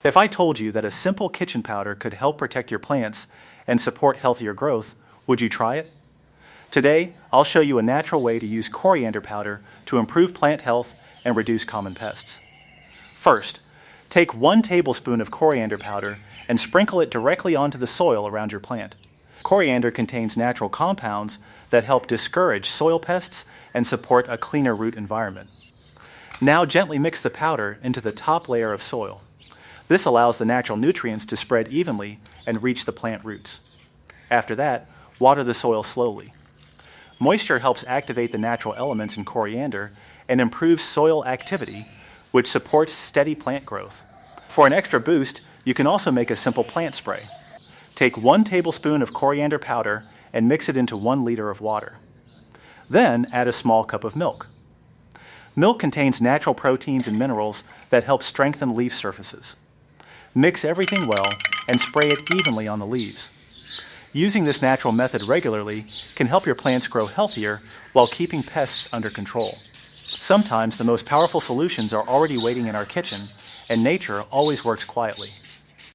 If I told you that a simple kitchen powder could help protect your plants and support healthier growth, would you try it? Today, I'll show you a natural way to use coriander powder to improve plant health and reduce common pests. First, take 1 tablespoon of coriander powder and sprinkle it directly onto the soil around your plant. Coriander contains natural compounds that help discourage soil pests and support a cleaner root environment. Now gently mix the powder into the top layer of soil. This allows the natural nutrients to spread evenly and reach the plant roots. After that, water the soil slowly. Moisture helps activate the natural elements in coriander and improves soil activity, which supports steady plant growth. For an extra boost, you can also make a simple plant spray. Take 1 tablespoon of coriander powder and mix it into 1 liter of water. Then add a small cup of milk. Milk contains natural proteins and minerals that help strengthen leaf surfaces. Mix everything well and spray it evenly on the leaves. Using this natural method regularly can help your plants grow healthier while keeping pests under control. Sometimes the most powerful solutions are already waiting in our kitchen, and nature always works quietly.